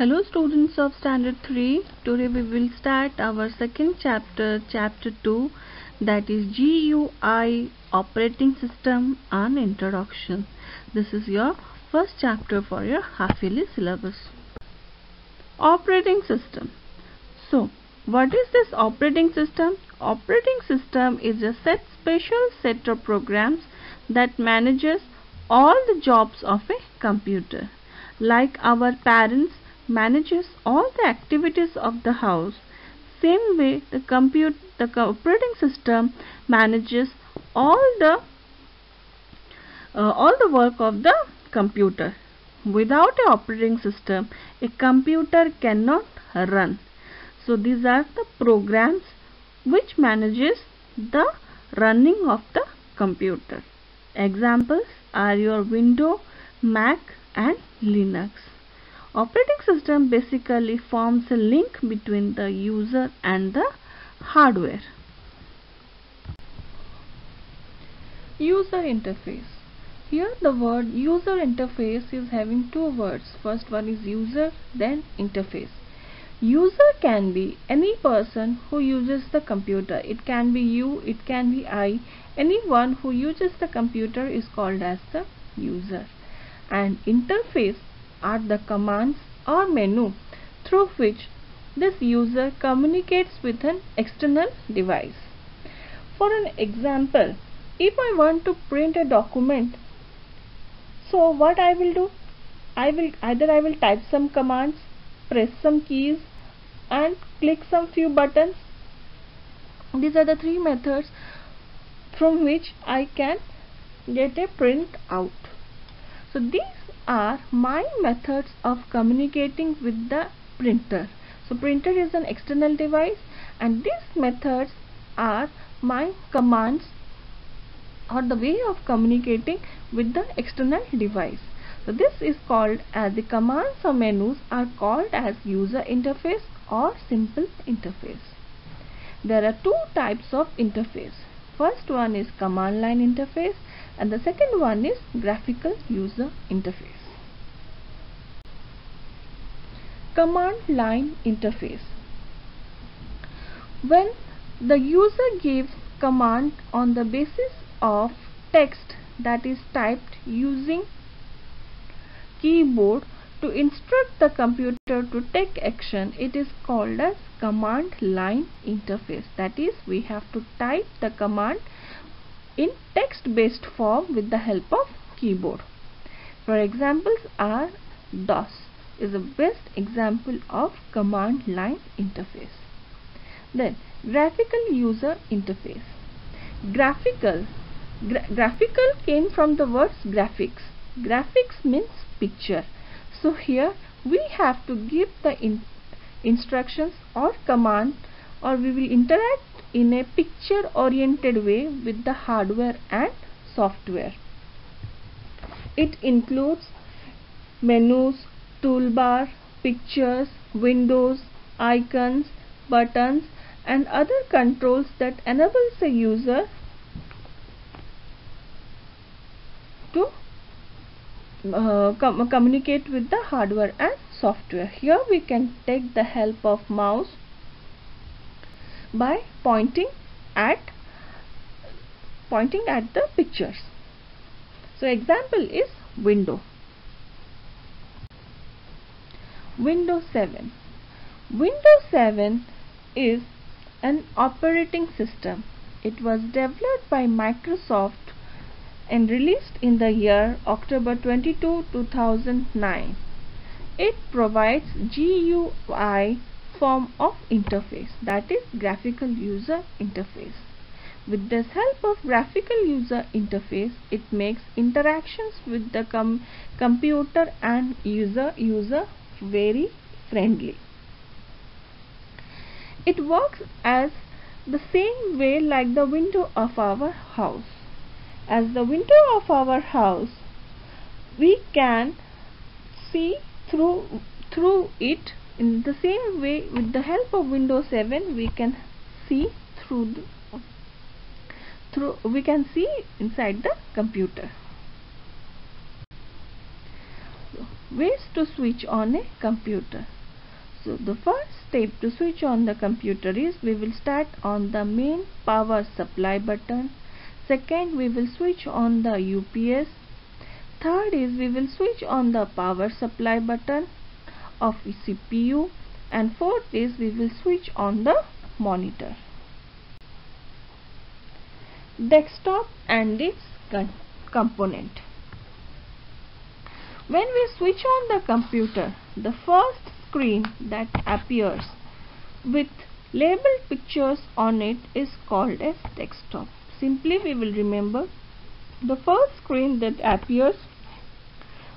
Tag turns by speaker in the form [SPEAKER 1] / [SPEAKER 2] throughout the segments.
[SPEAKER 1] Hello students of Standard 3. Today we will start our second chapter, chapter 2, that is GUI Operating System and Introduction. This is your first chapter for your half-yearly syllabus. Operating System. So, what is this operating system? Operating system is a special set of programs that manages all the jobs of a computer. Like our parents manages all the activities of the house, same way the operating system manages all the work of the computer. Without an operating system, a computer cannot run. So these are the programs which manages the running of the computer. Examples are your Windows, Mac and Linux. Operating system basically forms a link between the user and the hardware. User interface. Here the word user interface is having two words. First one is user, then interface. User can be any person who uses the computer. It can be you, it can be I. Anyone who uses the computer is called as the user. And interface are the commands or menu through which this user communicates with an external device. For an example, if I want to print a document, so what I will do? I will type some commands, press some keys and click some few buttons. These are the three methods from which I can get a print out. So these are my methods of communicating with the printer. So printer is an external device and these methods are my commands or the way of communicating with the external device. So this is called as the commands or menus are called as user interface or simple interface. There are two types of interface. First one is command line interface and the second one is graphical user interface. Command line interface. When the user gives command on the basis of text that is typed using keyboard to instruct the computer to take action, it is called as command line interface. That is, we have to type the command in text based form with the help of keyboard. For examples are DOS is the best example of command line interface. Then graphical user interface. Graphical came from the words graphics. Graphics means picture. So here we have to give the instructions or command, or we will interact in a picture oriented way with the hardware and software. It includes menus, toolbar, pictures, windows, icons, buttons and other controls that enables the user to communicate with the hardware and software. Here we can take the help of mouse by pointing at the pictures. So example is Windows 7. Windows 7 is an operating system. It was developed by Microsoft and released in the year October 22, 2009. It provides GUI form of interface, that is graphical user interface. With this help of graphical user interface, it makes interactions with the computer and user very friendly. It works as the same way like the window of our house. As the window of our house, we can see through it. In the same way, with the help of Windows 7, we can see we can see inside the computer. Ways to switch on a computer. So the first step to switch on the computer is we will start on the main power supply button. Second, we will switch on the UPS. Third is we will switch on the power supply button of CPU. And fourth is we will switch on the monitor. Desktop and its component. When we switch on the computer, the first screen that appears with labeled pictures on it is called as desktop. Simply we will remember the first screen that appears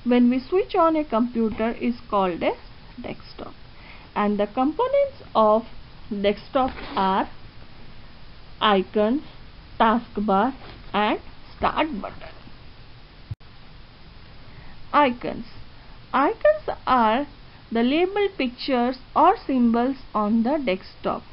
[SPEAKER 1] when we switch on a computer is called as desktop. And the components of desktop are icons, taskbar and start button. Icons. Icons are the labeled pictures or symbols on the desktop.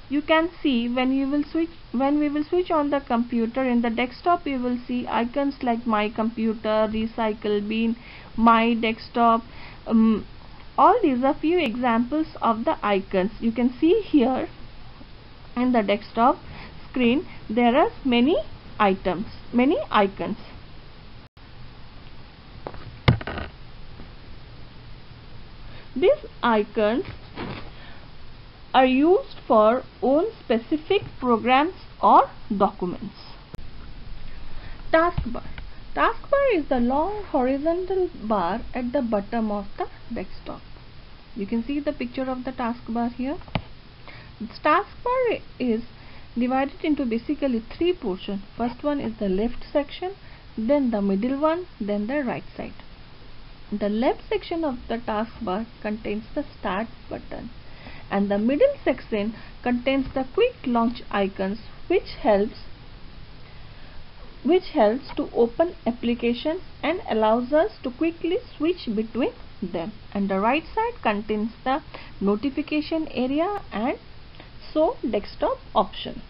[SPEAKER 1] You can see when we will switch on the computer in the desktop, you will see icons like my computer, recycle bin, my desktop. All these are few examples of the icons. You can see here in the desktop screen there are many items, many icons. These icons are used for own specific programs or documents. Taskbar. Taskbar is the long horizontal bar at the bottom of the desktop. You can see the picture of the taskbar here. This taskbar is divided into basically three portions. First one is the left section, then the middle one, then the right side. The left section of the taskbar contains the start button and the middle section contains the quick launch icons which helps to open applications and allows us to quickly switch between them. And the right side contains the notification area and show desktop option.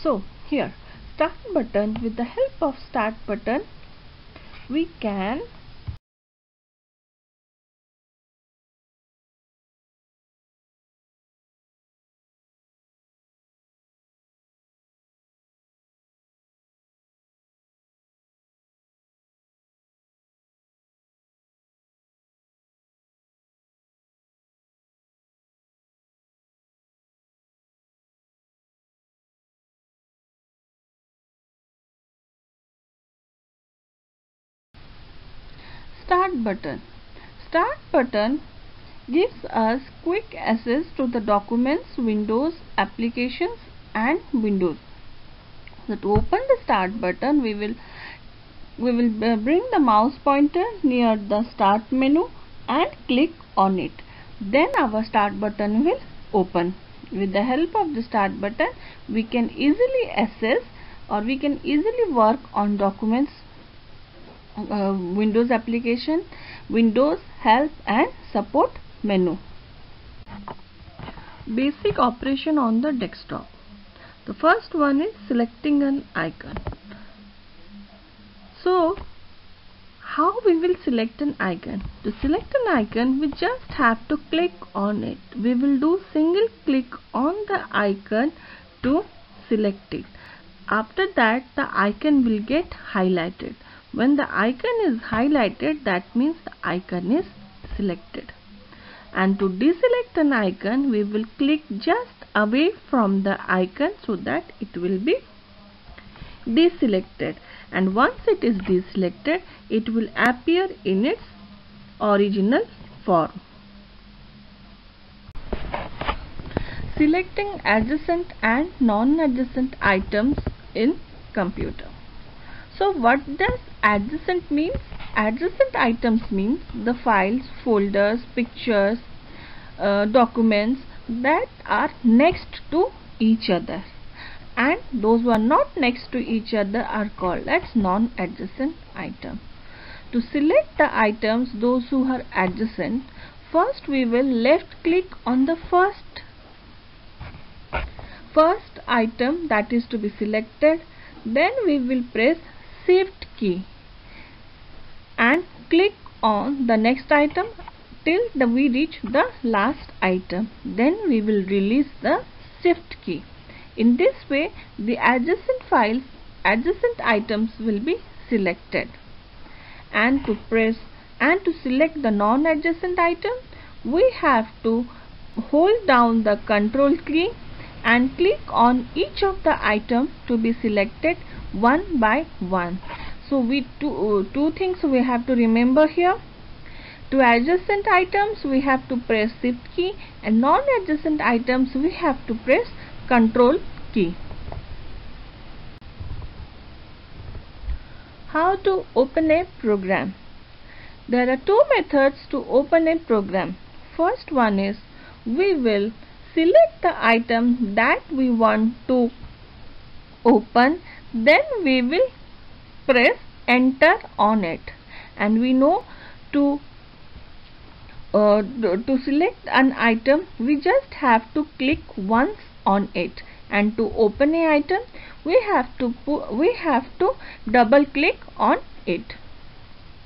[SPEAKER 1] So here start button, with the help of start button we can Start button. Start button gives us quick access to the documents, windows, applications and windows. So to open the start button we will bring the mouse pointer near the start menu and click on it. Then our start button will open. With the help of the start button we can easily access or we can easily work on documents, Windows application, Windows help and support menu. Basic operation on the desktop. The first one is selecting an icon. So how we will select an icon? To select an icon we just have to click on it. We will do single click on the icon to select it. After that the icon will get highlighted. When the icon is highlighted, that means the icon is selected. And to deselect an icon, we will click just away from the icon so that it will be deselected. And once it is deselected, it will appear in its original form. Selecting adjacent and non-adjacent items in computer. So what does adjacent means? Adjacent items means the files, folders, pictures, documents that are next to each other, and those who are not next to each other are called as non-adjacent items. To select the items those who are adjacent, first we will left click on the first item that is to be selected, then we will press Shift key and click on the next item till we reach the last item. Then we will release the shift key. In this way, the adjacent items will be selected. And to select the non-adjacent item, we have to hold down the control key and click on each of the items to be selected one by one. So two things we have to remember here. To adjacent items we have to press shift key, and non-adjacent items we have to press control key. How to open a program? There are two methods to open a program. First one is, we will select the item that we want to open, then we will press enter on it. And we know to select an item, we just have to click once on it, and to open a item we have to double click on it.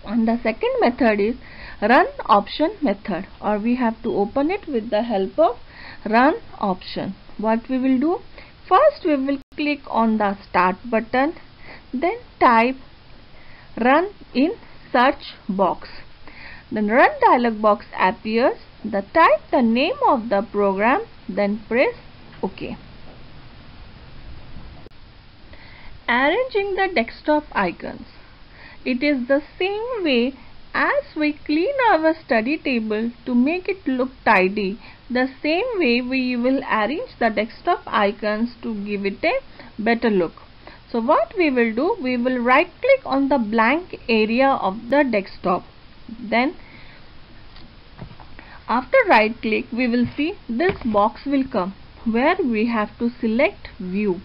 [SPEAKER 1] And the second method is run option method, or we have to open it with the help of run option. What we will do? First we will click on the start button, then type run in search box. Then run dialog box appears. Type the name of the program, then press OK. Arranging the desktop icons. It is the same way as we clean our study table to make it look tidy. The same way we will arrange the desktop icons to give it a better look. So what we will do? We will right click on the blank area of the desktop. Then after right click we will see this box will come where we have to select view,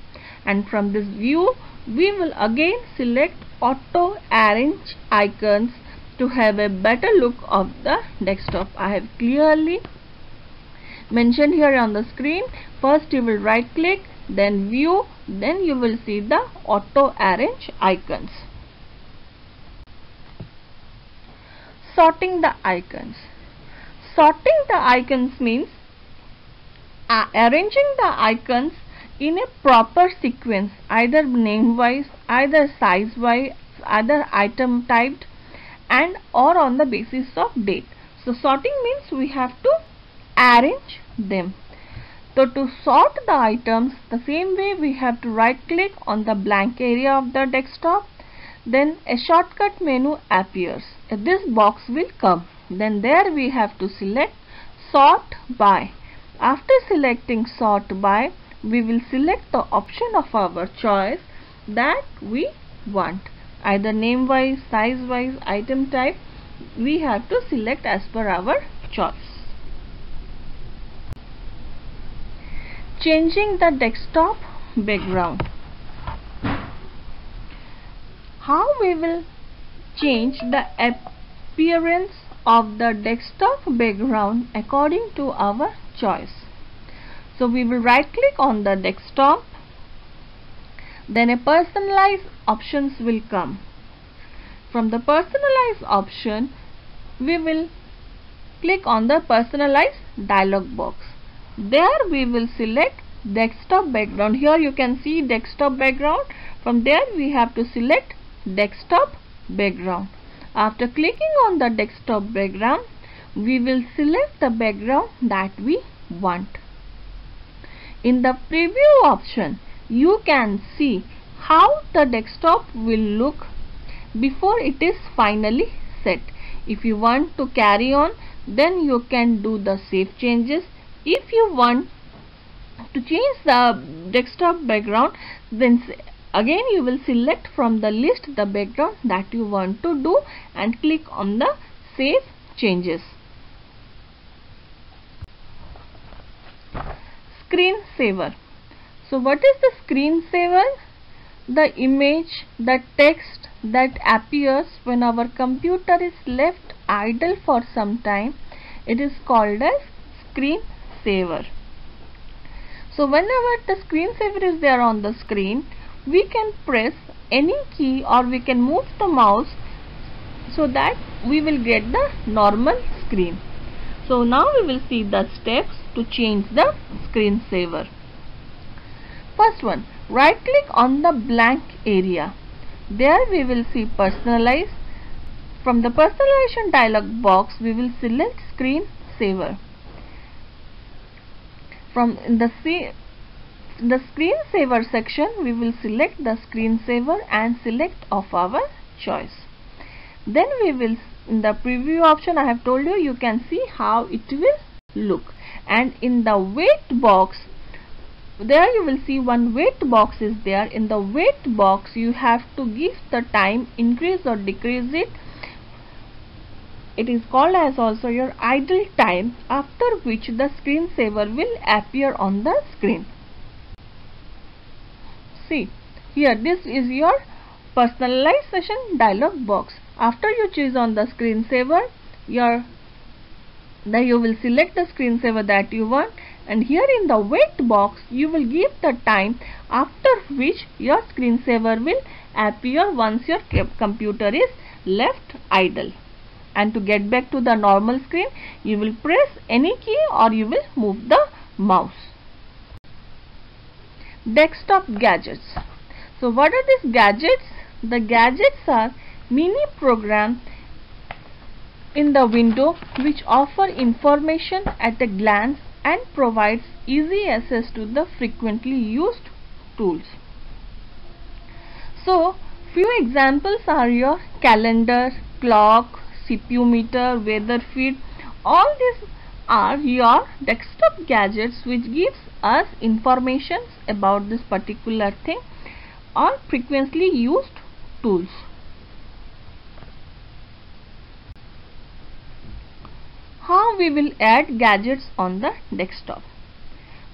[SPEAKER 1] and from this view we will again select auto arrange icons to have a better look of the desktop. I have clearly mentioned here on the screen. First you will right click, then view, then you will see the auto arrange icons. Sorting the icons. Sorting the icons means arranging the icons in a proper sequence, either name wise, either size wise, either item typed, and or on the basis of date. So sorting means we have to arrange them. So to sort the items, the same way we have to right click on the blank area of the desktop, then a shortcut menu appears. This box will come. Then there we have to select sort by. After selecting sort by, we will select the option of our choice that we want. Either name wise, size wise, item type, we have to select as per our choice. Changing the desktop background. How we will change the appearance of the desktop background according to our choice? So we will right click on the desktop, then a personalize options will come. From the personalize option we will click on the personalize dialog box. There we will select desktop background. Here you can see desktop background. From there we have to select desktop background. After clicking on the desktop background, we will select the background that we want. In the preview option, you can see how the desktop will look before it is finally set. If you want to carry on, then you can do the save changes. If you want to change the desktop background, then again you will select from the list the background that you want to do and click on the save changes. Screensaver. So what is the screensaver? The image, the text that appears when our computer is left idle for some time, it is called as screensaver. So whenever the screensaver is there on the screen, we can press any key or we can move the mouse so that we will get the normal screen. So now we will see the steps to change the screensaver. First one, right click on the blank area. There we will see personalize. From the personalization dialog box we will select screensaver. From the screensaver section we will select the screensaver and select of our choice. Then we will, in the preview option I have told you, you can see how it will look. And in the wait box, there you will see one wait box is there. In the wait box you have to give the time, increase or decrease it. It is called as also your idle time, after which the screensaver will appear on the screen. See here, this is your personalization dialog box. After you choose on the screensaver, you will select the screensaver that you want, and here in the wait box you will give the time after which your screensaver will appear once your computer is left idle. And to get back to the normal screen, you will press any key or you will move the mouse. Desktop gadgets. So what are these gadgets? The gadgets are mini programs in the window which offer information at a glance and provides easy access to the frequently used tools. So few examples are your calendar, clock, CPU meter, weather feed. All these are your desktop gadgets which gives us information about this particular thing or frequently used tools. How we will add gadgets on the desktop?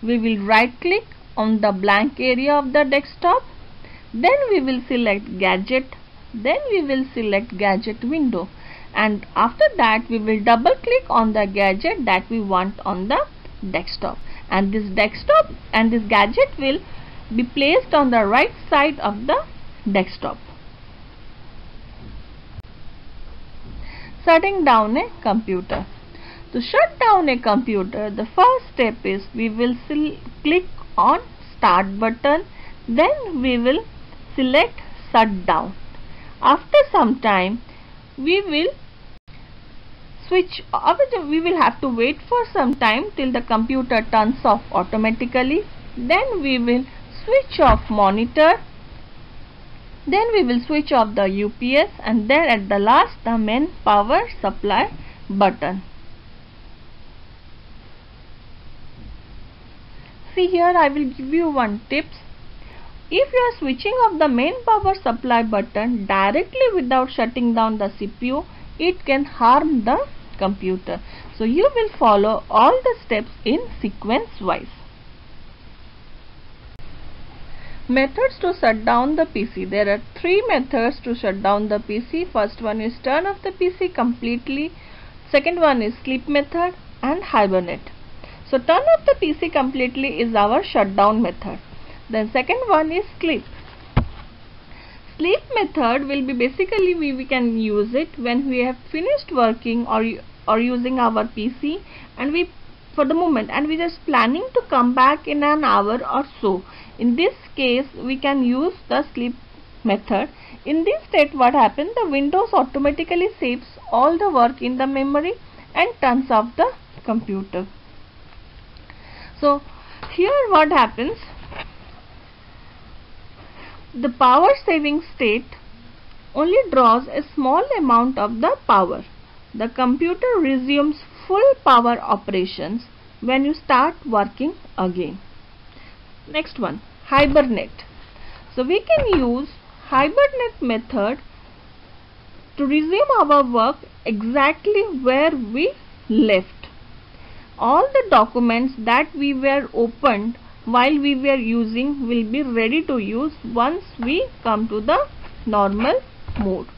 [SPEAKER 1] We will right click on the blank area of the desktop, then we will select gadget, then we will select gadget window, and after that we will double click on the gadget that we want on the desktop, and this gadget will be placed on the right side of the desktop. Shutting down a computer. To shut down a computer, the first step is we will click on start button, then we will select shut down. After some time we will have to wait for some time till the computer turns off automatically. Then we will switch off monitor, then we will switch off the UPS, and then at the last the main power supply button. See here, I will give you one tips. If you are switching off the main power supply button directly without shutting down the CPU, it can harm the computer. So you will follow all the steps in sequence wise. Methods to shut down the PC. There are three methods to shut down the PC. First one is turn off the PC completely. Second one is sleep method and hibernate. So turn off the PC completely is our shutdown method. Then second one is sleep. Sleep method will be basically we can use it when we have finished working or using our PC and we just planning to come back in an hour or so. In this case we can use the sleep method. In this state what happens, the Windows automatically saves all the work in the memory and turns off the computer. So here what happens, the power saving state only draws a small amount of the power. The computer resumes full power operations when you start working again. Next one, hibernate. So we can use hibernate method to resume our work exactly where we left. All the documents that we were opened while we were using will be ready to use once we come to the normal mode.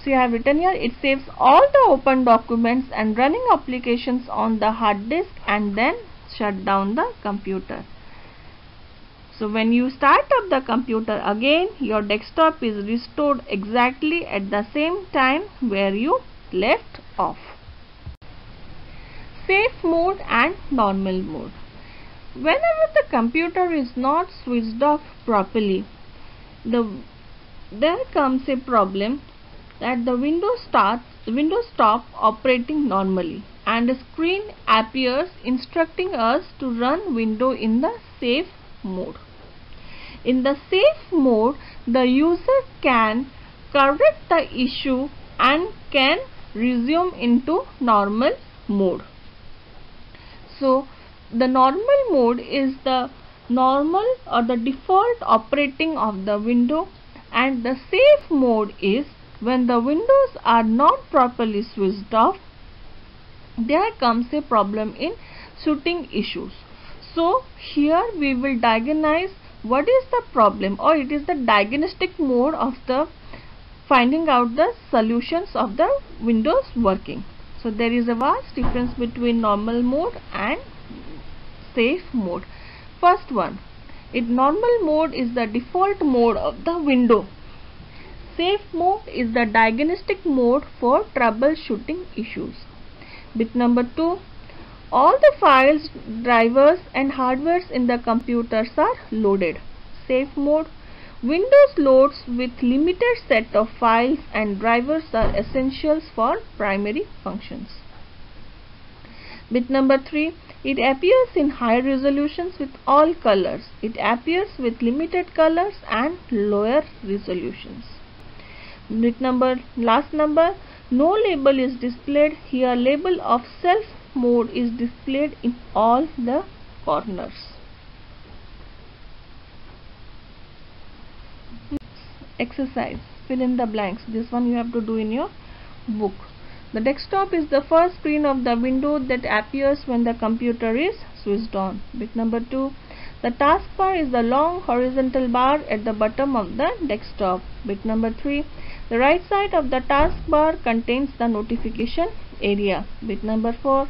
[SPEAKER 1] See, I have written here, it saves all the open documents and running applications on the hard disk and then shut down the computer. So when you start up the computer again, your desktop is restored exactly at the same time where you left off. Safe mode and normal mode. Whenever the computer is not switched off properly, there comes a problem that the window stop operating normally and a screen appears instructing us to run window in the safe mode. In the safe mode, the user can correct the issue and can resume into normal mode. So the normal mode is the normal or the default operating of the window, and the safe mode is when the windows are not properly switched off, there comes a problem in shooting issues. So here we will diagnose what is the problem, or it is the diagnostic mode of the finding out the solutions of the windows working. So there is a vast difference between normal mode and safe mode. First one, normal mode is the default mode of the window. Safe mode is the diagnostic mode for troubleshooting issues. Bit number 2, all the files, drivers and hardwares in the computers are loaded. Safe mode, Windows loads with limited set of files and drivers are essentials for primary functions. Bit number 3, it appears in high resolutions with all colors. It appears with limited colors and lower resolutions. Bit number, last number, no label is displayed. Here label of self mode is displayed in all the corners. Exercise, fill in the blanks. This one you have to do in your book. The desktop is the first screen of the window that appears when the computer is switched on. Bit number 2, the taskbar is the long horizontal bar at the bottom of the desktop. Bit number 3, the right side of the taskbar contains the notification area. Bit number 4,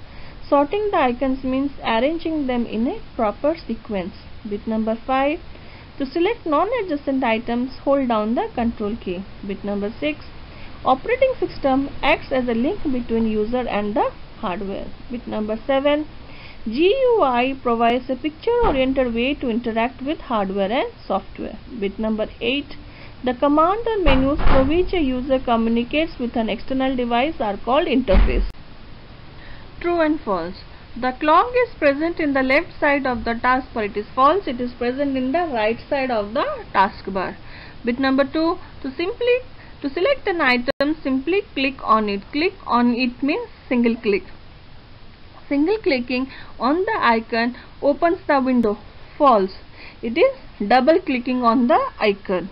[SPEAKER 1] sorting the icons means arranging them in a proper sequence. Bit number 5, to select non-adjacent items, hold down the control key. Bit number 6, operating system acts as a link between user and the hardware. Bit number 7, GUI provides a picture-oriented way to interact with hardware and software. Bit number 8, the command or menus through which a user communicates with an external device are called interface. True and false. The clock is present in the left side of the taskbar. It is false. It is present in the right side of the taskbar. Bit number 2, to select an item, simply click on it. Click on it means single click. Single clicking on the icon opens the window. False. It is double clicking on the icon.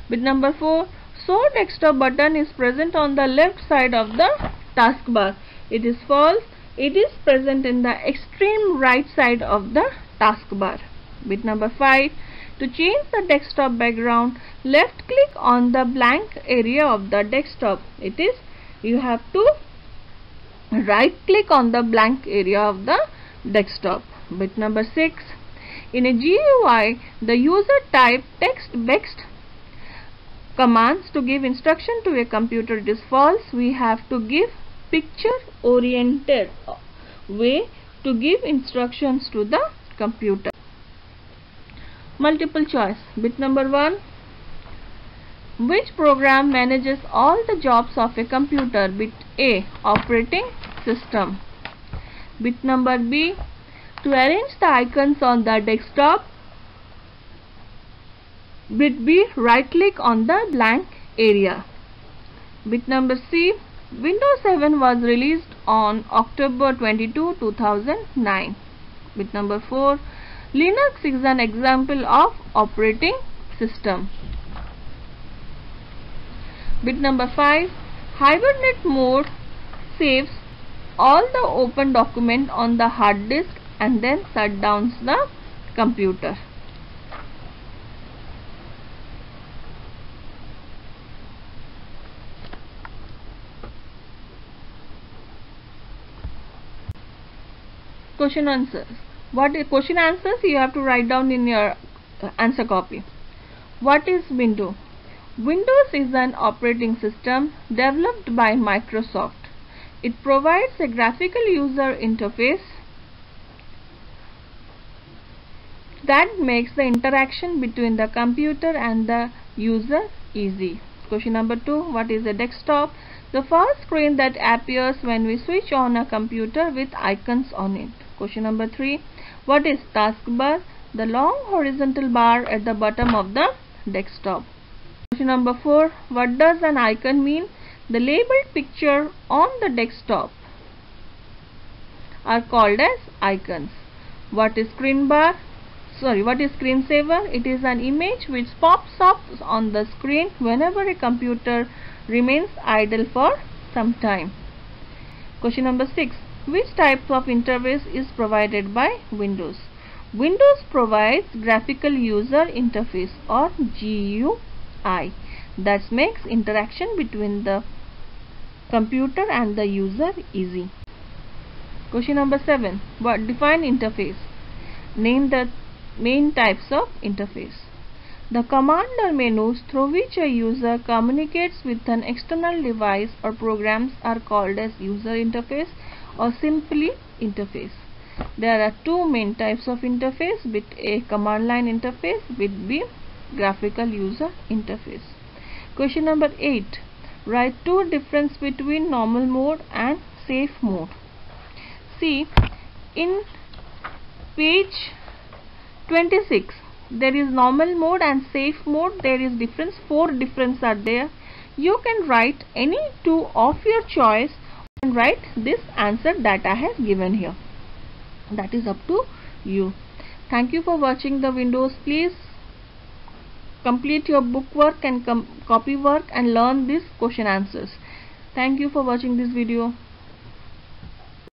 [SPEAKER 1] Bit number 4, show desktop button is present on the left side of the taskbar. It is false. It is present in the extreme right side of the taskbar. Bit number 5, to change the desktop background, left click on the blank area of the desktop. You have to right click on the blank area of the desktop. Bit number 6, in a GUI, the user type text commands to give instruction to a computer. It is false. We have to give picture oriented way to give instructions to the computer. Multiple choice. Bit number 1, which program manages all the jobs of a computer? Bit A, operating system. Bit number B, to arrange the icons on the desktop. Bit B, right click on the blank area. Bit number C, Windows 7 was released on October 22, 2009. Bit number 4, Linux is an example of operating system. Bit number 5, Hibernate mode saves all the open document on the hard disk and then shut down the computer. Question answers. What is question answers? You have to write down in your answer copy. What is Windows? Windows is an operating system developed by Microsoft. It provides a graphical user interface that makes the interaction between the computer and the user easy. Question number 2. What is a desktop? The first screen that appears when we switch on a computer with icons on it. Question number 3. What is taskbar? The long horizontal bar at the bottom of the desktop. Question number 4. What does an icon mean? The labeled picture on the desktop are called as icons. What is screensaver? It is an image which pops up on the screen whenever a computer remains idle for some time. Question number 6. Which type of interface is provided by Windows? Windows provides graphical user interface or GUI that makes interaction between the computer and the user easy. Question number 7. Define interface. Name the main types of interface. The command or menus through which a user communicates with an external device or programs are called as user interface or simply interface. There are two main types of interface, with A command line interface, with B graphical user interface. Question number 8. Write two difference between normal mode and safe mode. See, in page 26 there is normal mode and safe mode. There is difference, 4 difference are there. You can write any two of your choice and write this answer that I have given here. That is up to you. Thank you for watching the Windows. Please complete your book work and copy work and learn these question answers. Thank you for watching this video.